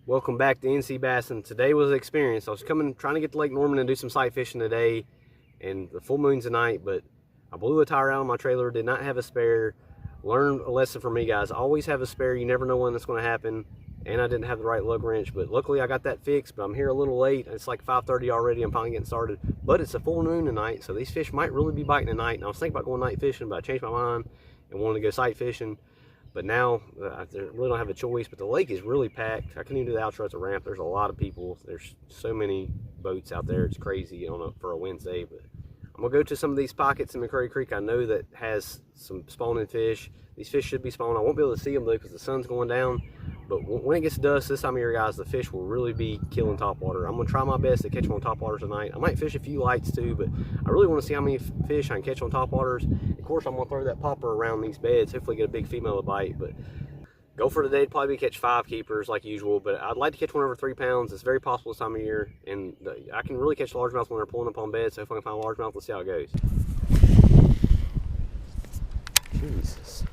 Welcome back to NC Bass, and today was an experience. I was trying to get to Lake Norman and do some sight fishing today, and the full moon's tonight, but I blew a tire out on my trailer, did not have a spare. Learned a lesson from me, guys. Always have a spare. You never know when that's going to happen, and I didn't have the right lug wrench, but luckily I got that fixed, but I'm here a little late. It's like 5:30 already. I'm finally getting started, but it's a full moon tonight, so these fish might really be biting tonight, and I was thinking about going night fishing, but I changed my mind and wanted to go sight fishing. But now I really don't have a choice. But the lake is really packed. I couldn't even do the outro at the ramp. There's a lot of people. There's so many boats out there. It's crazy for a Wednesday. But I'm gonna go to some of these pockets in McCurry Creek. I know that has some spawning fish. These fish should be spawning. I won't be able to see them though because the sun's going down. But when it gets dusk this time of year, guys, the fish will really be killing topwater. I'm gonna try my best to catch them on topwaters tonight. I might fish a few lights too, but I really want to see how many fish I can catch on topwaters. Of course, I'm gonna throw that popper around these beds. Hopefully, get a big female to bite. But goal for today would probably be catch 5 keepers like usual. But I'd like to catch one over 3 pounds. It's very possible this time of year, and I can really catch largemouth when they're pulling up on beds. So if I can find a largemouth, let's see how it goes. Jesus.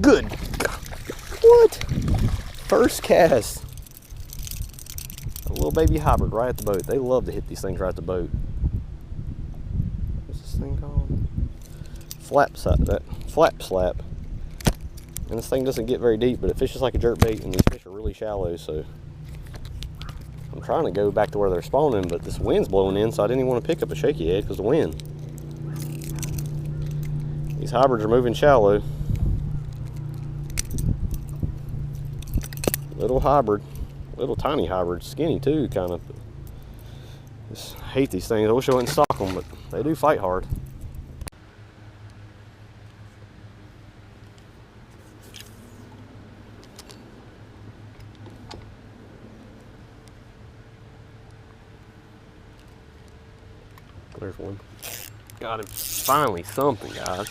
Good. What? First cast. A little baby hybrid right at the boat. They love to hit these things right at the boat. What's this thing called? Flap slap. And this thing doesn't get very deep, but it fishes like a jerkbait, and these fish are really shallow, so I'm trying to go back to where they're spawning, but this wind's blowing in, so I didn't even want to pick up a shaky head because of the wind. These hybrids are moving shallow. Little hybrid, little tiny hybrid, skinny too, kind of. Just hate these things. I wish I wouldn't stock them, but they do fight hard. There's one. Got him. Finally, something, guys.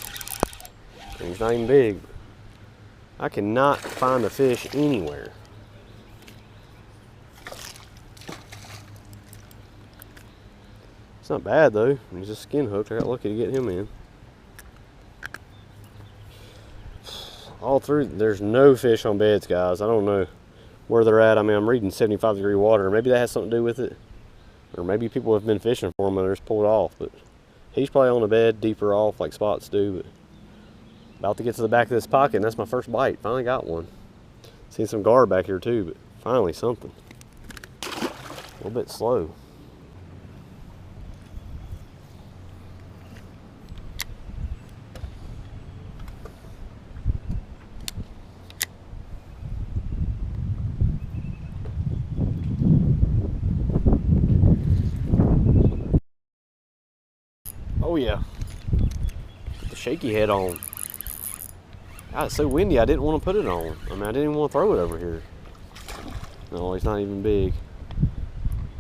And he's not even big. I cannot find a fish anywhere. It's not bad though. He's just skin hooked. I got lucky to get him in. All through, there's no fish on beds, guys. I don't know where they're at. I mean, I'm reading 75-degree water. Maybe that has something to do with it. Or maybe people have been fishing for him and they're just pulled off. But he's probably on the bed, deeper off like spots do. But about to get to the back of this pocket, and that's my first bite. Finally got one. Seen some gar back here too, but finally something. A little bit slow. Oh yeah, put the shaky head on. God, it's so windy I didn't want to put it on. I mean, I didn't even want to throw it over here. No, he's not even big.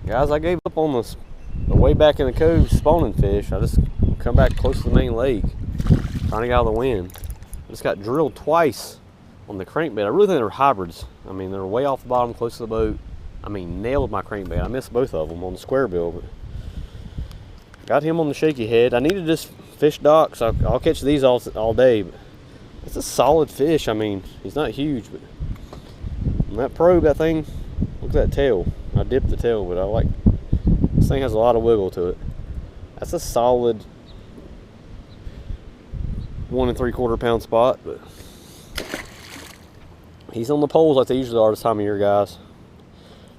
Guys, I gave up on the way back in the cove spawning fish. I just come back close to the main lake, trying to get out of the wind. I just got drilled twice on the crankbait. I really think they're hybrids. I mean, they're way off the bottom, close to the boat. I mean, nailed my crankbait. I missed both of them on the square bill, but got him on the shaky head. I needed this fish dock, so I'll catch these all day. But it's a solid fish. I mean, he's not huge, but on that probe, that thing, look at that tail. I dipped the tail, but I like, this thing has a lot of wiggle to it. That's a solid 1 3/4 pound spot, but he's on the poles like they usually are this time of year, guys.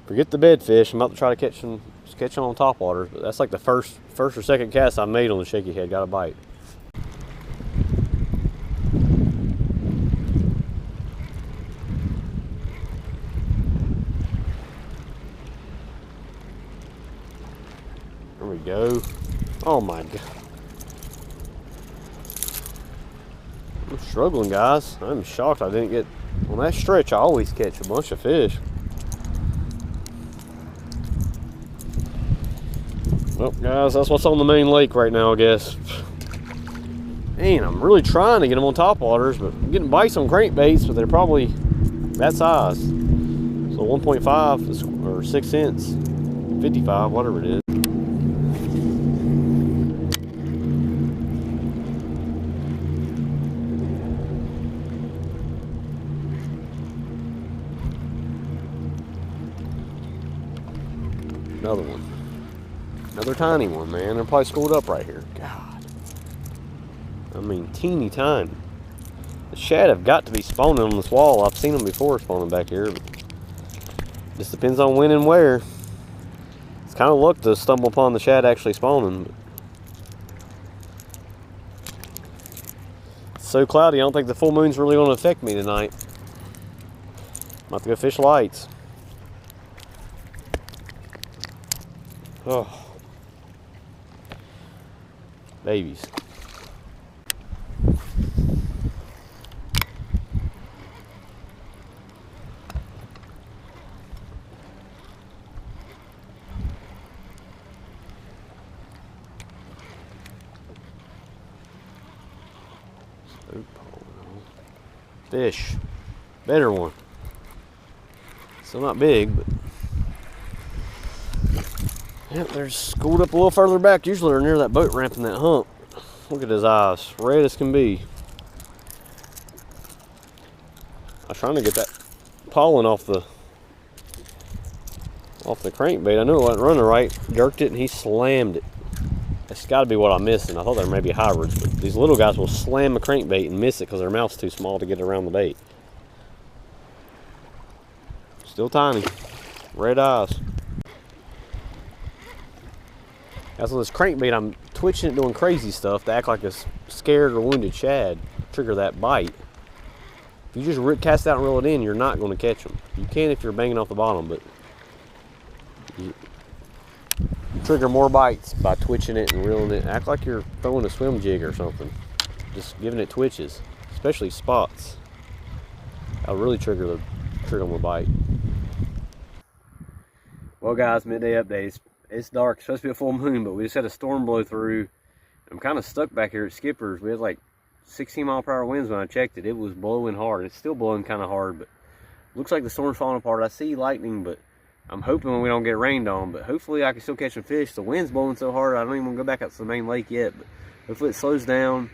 Forget the bed fish. I'm about to try to catch him on top waters, but that's like the first or second cast I made on the shaky head. Got a bite. There we go. Oh my god. I'm struggling, guys. I'm shocked I didn't get on that stretch. I always catch a bunch of fish. Well, guys, that's what's on the main lake right now, I guess. Man, I'm really trying to get them on top waters, but I'm getting bites on crankbaits, but they're probably that size. So for 1.5 or 6 cents, 55, whatever it is. Another one. Another tiny one, man. They're probably schooled up right here. God. I mean, teeny tiny. The shad have got to be spawning on this wall. I've seen them before spawning back here. But just depends on when and where. It's kind of luck to stumble upon the shad actually spawning. But it's so cloudy, I don't think the full moon's really going to affect me tonight. I'm about to go fish lights. Oh. Babies. Fish. Better one. Still not big, but yep, they're schooled up a little further back. Usually they're near that boat ramp and that hump. Look at his eyes, red as can be. I was trying to get that pollen off the crankbait. I knew it wasn't running right. Jerked it and he slammed it. That's got to be what I'm missing. I thought they were maybe hybrids, but these little guys will slam a crankbait and miss it because their mouth's too small to get around the bait. Still tiny. Red eyes. As with this crankbait, I'm twitching it, doing crazy stuff to act like a scared or wounded shad. Trigger that bite. If you just cast out and reel it in, you're not going to catch them. You can if you're banging off the bottom, but you trigger more bites by twitching it and reeling it. Act like you're throwing a swim jig or something. Just giving it twitches, especially spots. I'll really trigger them with bite. Well, guys, midday updates. It's dark. It's supposed to be a full moon, but we just had a storm blow through. I'm kind of stuck back here at Skipper's. We had like 16-mile-per-hour winds when I checked it. It was blowing hard. It's still blowing kind of hard, but looks like the storm's falling apart. I see lightning, but I'm hoping we don't get rained on. But hopefully I can still catch some fish. The wind's blowing so hard, I don't even want to go back out to the main lake yet. But hopefully it slows down.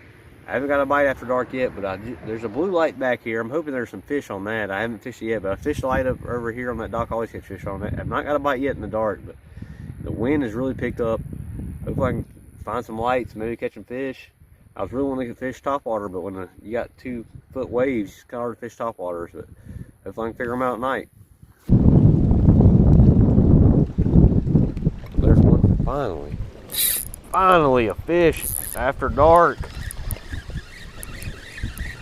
I haven't got a bite after dark yet, but there's a blue light back here. I'm hoping there's some fish on that. I haven't fished it yet, but I fished a light up over here on that dock. I always catch fish on that. I've not got a bite yet in the dark, but the wind has really picked up. Hopefully I can find some lights, maybe catch some fish. I was really wanting to fish topwater, but when you got 2-foot waves, it's kind of hard to fish topwaters, but hopefully I can figure them out at night. There's one, finally. Finally a fish after dark.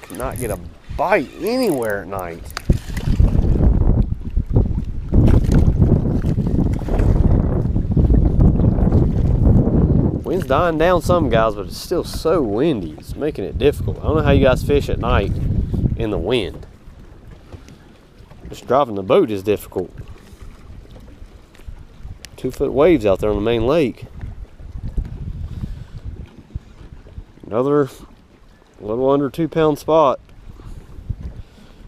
Cannot get a bite anywhere at night. Wind's dying down some, guys, but it's still so windy. It's making it difficult. I don't know how you guys fish at night in the wind. Just driving the boat is difficult. 2-foot waves out there on the main lake. Another little under 2-pound spot.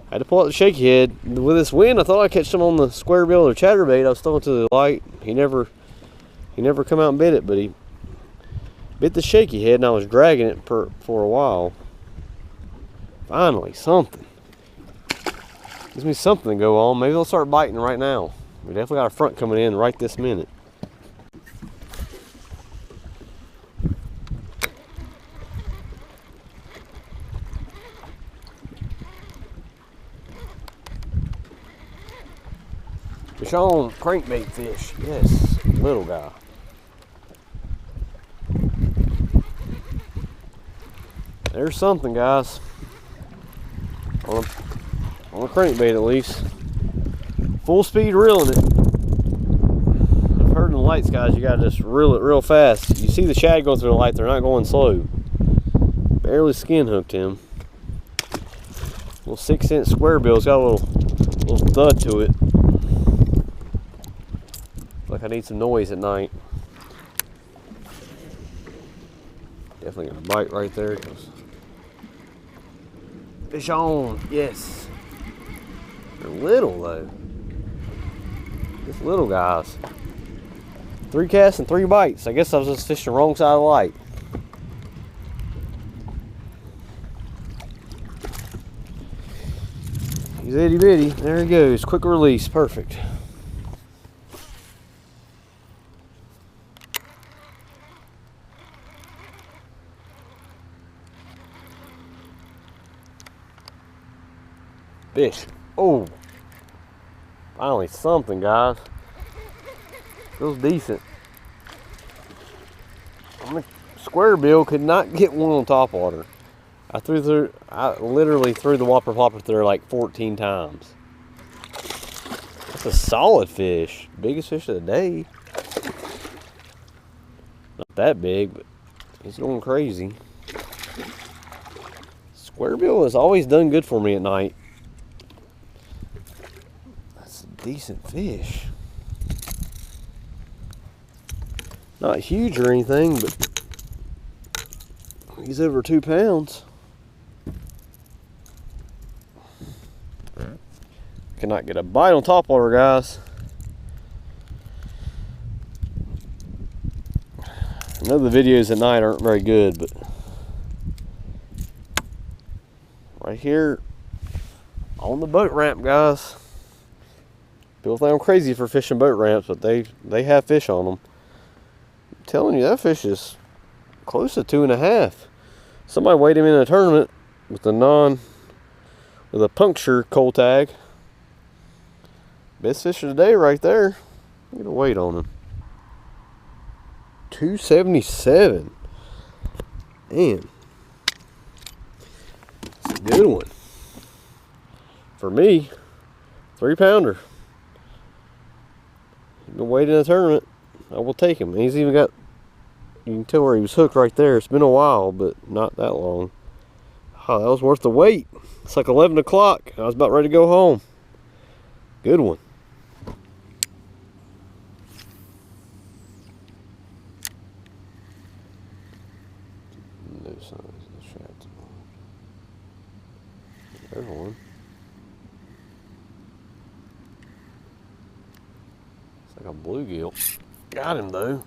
I had to pull out the shaky head. With this wind, I thought I'd catch some on the square bill or chatterbait. I was throwing to the light. He never come out and bit it, but he bit the shaky head, and I was dragging it for a while. Finally, something. Gives me something to go on. Maybe they'll start biting right now. We definitely got a front coming in right this minute. Fish on, crankbait fish. Yes, little guy. There's something, guys. On a crankbait at least. Full speed reeling it. I've heard in the lights, guys, you gotta just reel it real fast. You see the shad going through the light, they're not going slow. Barely skin hooked him. Little 6-cent square bill. It's got a little thud to it. Like I need some noise at night. Definitely gonna bite right there. Fish on, yes. They're little though. Just little guys. 3 casts and 3 bites. I guess I was just fishing the wrong side of the light. He's itty bitty. There he goes. Quick release. Perfect. Fish. Oh. Finally something, guys. Feels decent. Square bill could not get one on top water. I literally threw the whopper plopper through like 14 times. That's a solid fish. Biggest fish of the day. Not that big, but he's going crazy. Square bill has always done good for me at night. That's a decent fish. Not huge or anything, but he's over 2 pounds. Cannot get a bite on top water, guys. I know the videos at night aren't very good, but right here on the boat ramp, guys. People think I'm crazy for fishing boat ramps, but they have fish on them. I'm telling you, that fish is close to 2.5. Somebody weighed him in a tournament with a puncture cold tag. Best fish of the day right there. Look at the weight on him. 277. Man. It's a good one. For me, 3-pounder. He's been weighed in a tournament. I will take him. He's even got, you can tell where he was hooked right there. It's been a while, but not that long. Oh, that was worth the wait. It's like 11 o'clock. I was about ready to go home. Good one. No signs of the shad. There's one. It's like a bluegill. Got him though.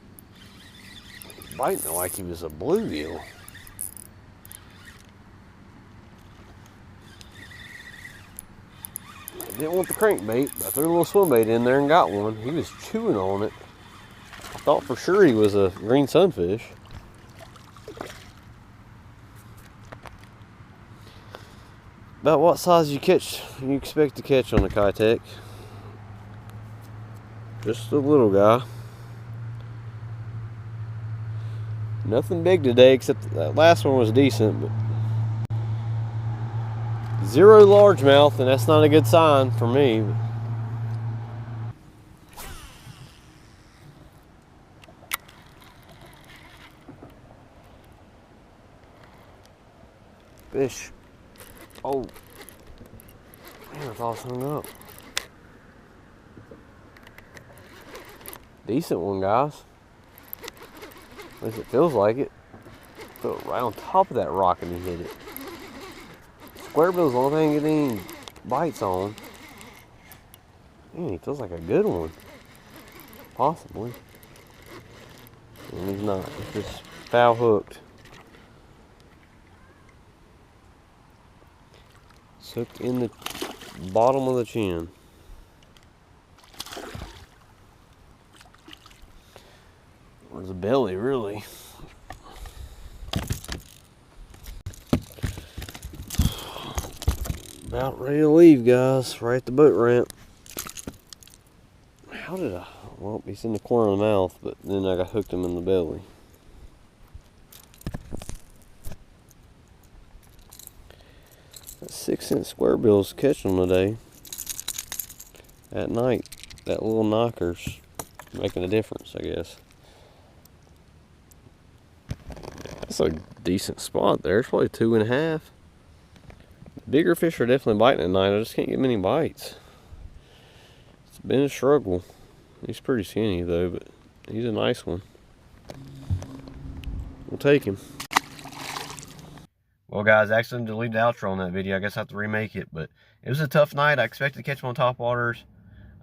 Biting like he was a bluegill. Didn't want the crankbait, but I threw a little swim bait in there and got one. He was chewing on it. I thought for sure he was a green sunfish. About what size you expect to catch on a Kitech? Just a little guy. Nothing big today, except that last one was decent, but 0 largemouth, and that's not a good sign for me. Fish. Oh. Man, I thought it hung up. Decent one, guys. At least it feels like it. Fell right on top of that rock and he hit it. Square bill's the only thing getting any bites on. Man, he feels like a good one. Possibly. And he's not. He's just foul hooked. It's hooked in the bottom of the chin. Or the belly, really. About ready to leave, guys. Right at the boat ramp. How did I? Well, he's in the corner of the mouth, but then I got hooked him in the belly. That 6-cent square bill's catching them today. At night, that little knocker's making a difference, I guess. That's a decent spot there. It's probably 2.5. Bigger fish are definitely biting at night. I just can't get many bites. It's been a struggle. He's pretty skinny though, but he's a nice one. We'll take him. Well, guys, I accidentally deleted the outro on that video. I guess I have to remake it, but it was a tough night. I expected to catch him on top waters.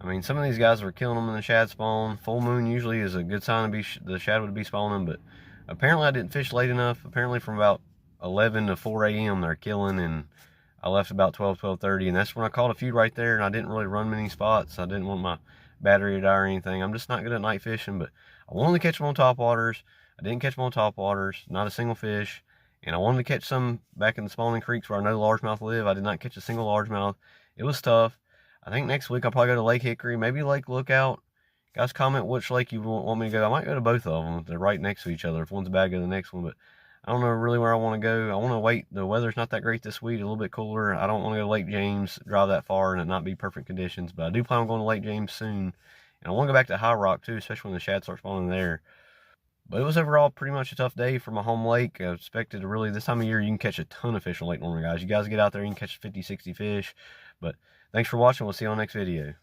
I mean, some of these guys were killing them in the shad spawn. Full moon usually is a good sign to the shad would be spawning, but apparently I didn't fish late enough. Apparently from about 11 to 4 a.m. they're killing, and I left about 12:30, and that's when I caught a few right there, and I didn't really run many spots. I didn't want my battery to die or anything. I'm just not good at night fishing, but I wanted to catch them on top waters. I didn't catch them on top waters, not a single fish, and I wanted to catch some back in the spawning creeks where I know largemouth live. I did not catch a single largemouth. It was tough. I think next week I'll probably go to Lake Hickory, maybe Lake Lookout. Guys, comment which lake you want me to go. I might go to both of them. They're right next to each other. If one's bad, go to the next one, but I don't know really where I want to go. I want to wait. The weather's not that great this week, a little bit cooler. I don't want to go to Lake James, drive that far, and it not be perfect conditions. But I do plan on going to Lake James soon. And I want to go back to High Rock, too, especially when the shad start spawning there. But it was overall pretty much a tough day for my home lake. I expected to really, this time of year, you can catch a ton of fish on Lake Norman, guys. You guys get out there, you can catch 50, 60 fish. But thanks for watching. We'll see you on the next video.